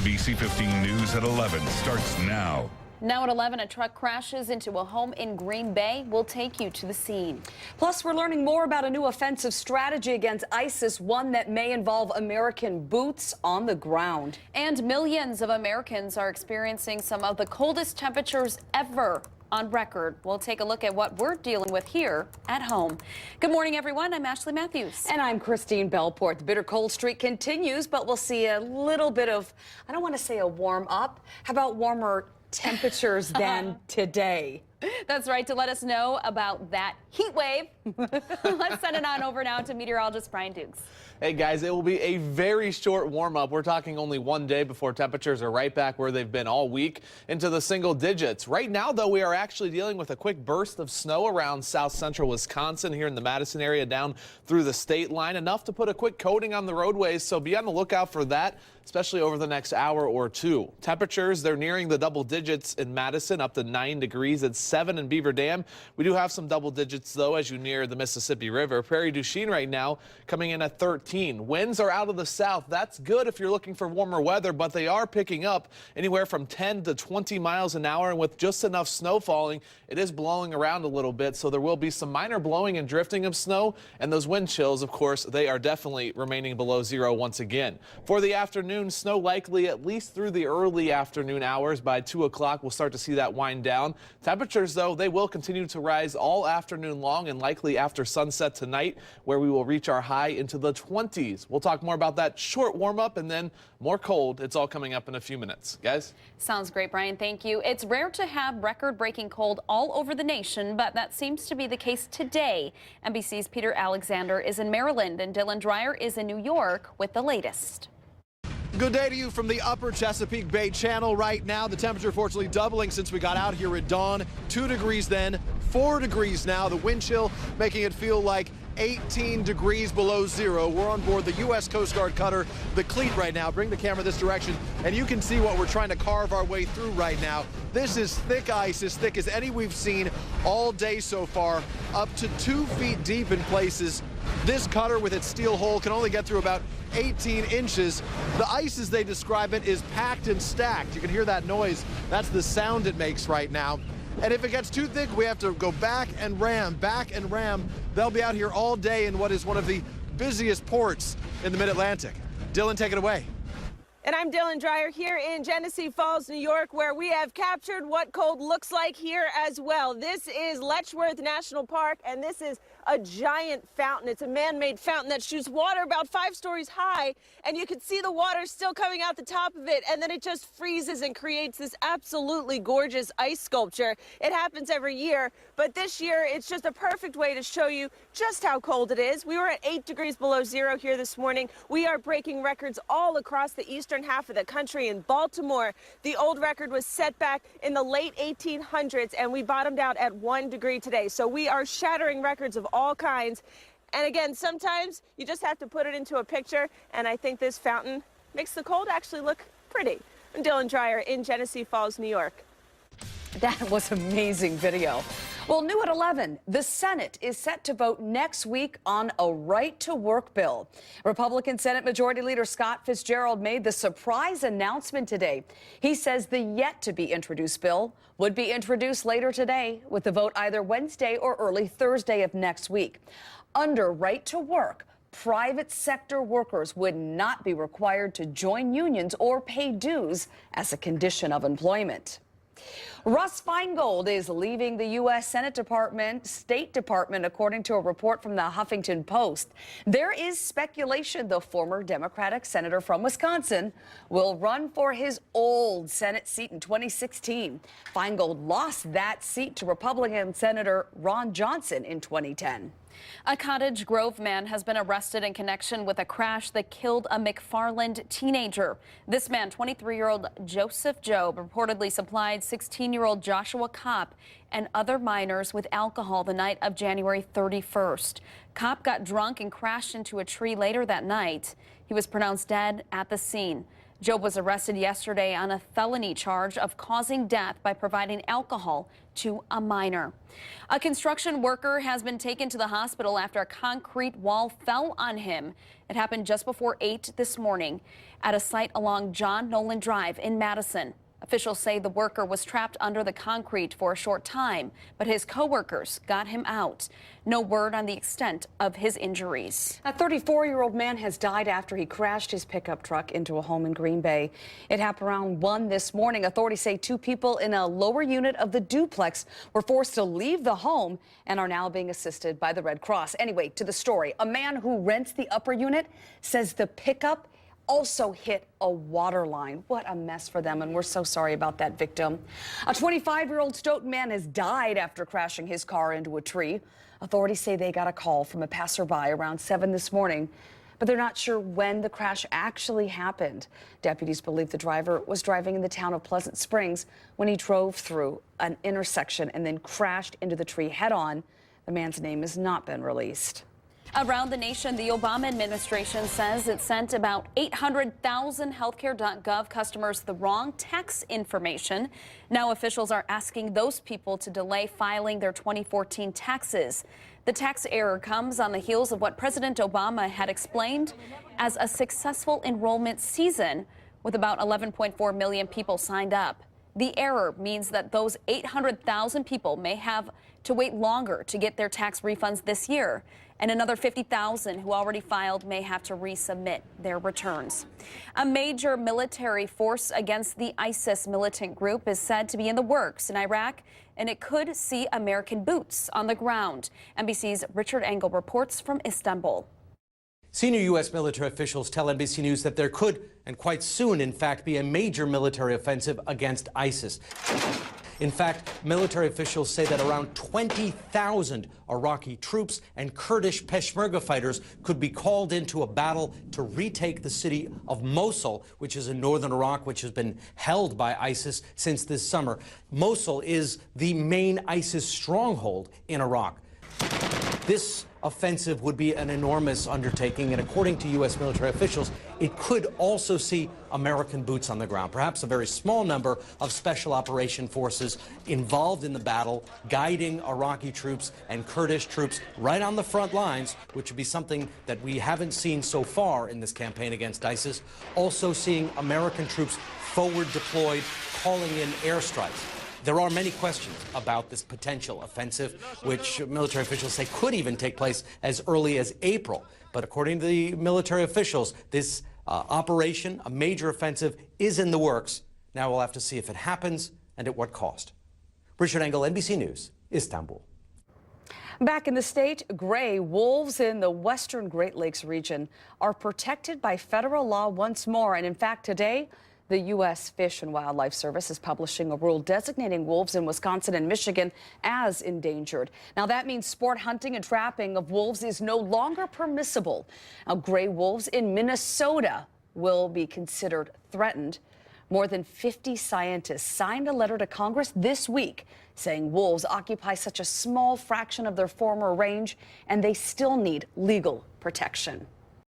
BC 15 News at 11 starts now. Now at 11, a truck crashes into a home in Green Bay. We'll take you to the scene. Plus, we're learning more about a new offensive strategy against ISIS, one that may involve American boots on the ground. And millions of Americans are experiencing some of the coldest temperatures ever on record. We'll take a look at what we're dealing with here at home. Good morning, everyone. I'm Ashley Matthews. And I'm Christine Belport. The bitter cold streak continues, but we'll see a little bit of, I don't want to say a warm up. How about warmer temperatures than today? That's right. To let us know about that heat wave, let's send it on over now to meteorologist Brian Dukes. Hey guys, it will be a very short warm-up. We're talking only one day before temperatures are right back where they've been all week into the single digits. Right now, though, we are actually dealing with a quick burst of snow around south central Wisconsin here in the Madison area down through the state line, enough to put a quick coating on the roadways, so be on the lookout for that, especially over the next hour or two. Temperatures, they're nearing the double digits in Madison, up to 9 degrees. It's 7 in Beaver Dam. We do have some double digits, though, as you near the Mississippi River. Prairie du Chien right now coming in at 13. Winds are out of the south. That's good if you're looking for warmer weather, but they are picking up anywhere from 10 to 20 miles an hour. And with just enough snow falling, it is blowing around a little bit. So there will be some minor blowing and drifting of snow. And those wind chills, of course, they are definitely remaining below zero once again. For the afternoon, snow likely at least through the early afternoon hours. By 2 o'clock, we'll start to see that wind down. Temperatures, though, they will continue to rise all afternoon long and likely after sunset tonight, where we will reach our high into the 20s. We'll talk more about that short warm-up and then more cold. It's all coming up in a few minutes. Guys? Sounds great, Brian. Thank you. It's rare to have record-breaking cold all over the nation, but that seems to be the case today. NBC's Peter Alexander is in Maryland, and Dylan Dreyer is in New York with the latest. Good day to you from the upper Chesapeake Bay Channel right now. The temperature fortunately doubling since we got out here at dawn. 2 degrees then, 4 degrees now. The wind chill making it feel like 18 degrees below zero. We're on board the U.S. Coast Guard cutter, the Cleat, right now. Bring the camera this direction, and you can see what we're trying to carve our way through right now. This is thick ice, as thick as any we've seen all day so far, up to 2 feet deep in places. This cutter with its steel hull can only get through about 18 inches. The ice, as they describe it, is packed and stacked. You can hear that noise. That's the sound it makes right now. And if it gets too thick, we have to go back and ram, back and ram. They'll be out here all day in what is one of the busiest ports in the Mid-Atlantic. Dylan, take it away. And I'm Dylan Dreyer here in Genesee Falls, New York, where we have captured what cold looks like here as well. This is Letchworth National Park, and this is a giant fountain. It's a man-made fountain that shoots water about 5 stories high, and you can see the water still coming out the top of it, and then it just freezes and creates this absolutely gorgeous ice sculpture. It happens every year, but this year it's just a perfect way to show you just how cold it is. We were at 8 degrees below zero here this morning. We are breaking records all across the eastern half of the country. In Baltimore, the old record was set back in the late 1800s, and we bottomed out at 1 degree today. So we are shattering records of all kinds. And again, sometimes you just have to put it into a picture, and I think this fountain makes the cold actually look pretty. I'm Dylan Dreyer in Genesee Falls, New York. That was amazing video. Well, new at 11, the Senate is set to vote next week on a right-to-work bill. Republican Senate Majority Leader Scott Fitzgerald made the surprise announcement today. He says the yet-to-be-introduced bill would be introduced later today, with the vote either Wednesday or early Thursday of next week. Under right-to-work, private sector workers would not be required to join unions or pay dues as a condition of employment. Russ Feingold is leaving the U.S. State Department, according to a report from the Huffington Post. There is speculation the former Democratic senator from Wisconsin will run for his old Senate seat in 2016. Feingold lost that seat to Republican Senator Ron Johnson in 2010. A Cottage Grove man has been arrested in connection with a crash that killed a McFarland teenager. This man, 23-year-old Joseph Job, reportedly supplied 16-year-old Joshua Kopp and other minors with alcohol the night of January 31st. Kopp got drunk and crashed into a tree later that night. He was pronounced dead at the scene. Job was arrested yesterday on a felony charge of causing death by providing alcohol to a minor. A construction worker has been taken to the hospital after a concrete wall fell on him. It happened just before 8 this morning at a site along John Nolan Drive in Madison. Officials say the worker was trapped under the concrete for a short time, but his coworkers got him out. No word on the extent of his injuries. A 34-year-old man has died after he crashed his pickup truck into a home in Green Bay. It happened around 1 this morning. Authorities say 2 people in a lower unit of the duplex were forced to leave the home and are now being assisted by the Red Cross. Anyway, to the story. A man who rents the upper unit says the pickup also hit a water line. What a mess for them, and we're so sorry about that victim. A 25-year-old Stoughton man has died after crashing his car into a tree. Authorities say they got a call from a passerby around 7 this morning, but they're not sure when the crash actually happened. Deputies believe the driver was driving in the town of Pleasant Springs when he drove through an intersection and then crashed into the tree head-on. The man's name has not been released. Around the nation, the Obama administration says it sent about 800,000 healthcare.gov customers the wrong tax information. Now officials are asking those people to delay filing their 2014 taxes. The tax error comes on the heels of what President Obama had explained as a successful enrollment season with about 11.4 million people signed up. The error means that those 800,000 people may have to wait longer to get their tax refunds this year, and another 50,000 who already filed may have to resubmit their returns. A major military force against the ISIS militant group is said to be in the works in Iraq, and it could see American boots on the ground. NBC's Richard Engel reports from Istanbul. Senior U.S. military officials tell NBC News that there could, and quite soon, in fact, be a major military offensive against ISIS. In fact, military officials say that around 20,000 Iraqi troops and Kurdish Peshmerga fighters could be called into a battle to retake the city of Mosul, which is in northern Iraq, which has been held by ISIS since this summer. Mosul is the main ISIS stronghold in Iraq. This offensive would be an enormous undertaking, and according to U.S. military officials, it could also see American boots on the ground, perhaps a very small number of special operation forces involved in the battle, guiding Iraqi troops and Kurdish troops right on the front lines, which would be something that we haven't seen so far in this campaign against ISIS. Also seeing American troops forward deployed, calling in airstrikes. There are many questions about this potential offensive, which military officials say could even take place as early as April. But according to the military officials, this operation, a major offensive, is in the works. Now we'll have to see if it happens and at what cost. Richard Engel, NBC News, Istanbul. Back in the state, gray wolves in the western Great Lakes region are protected by federal law once more. And in fact, today, the U.S. Fish and Wildlife Service is publishing a rule designating wolves in Wisconsin and Michigan as endangered. Now, that means sport hunting and trapping of wolves is no longer permissible. Now, gray wolves in Minnesota will be considered threatened. More than 50 scientists signed a letter to Congress this week saying wolves occupy such a small fraction of their former range and they still need legal protection.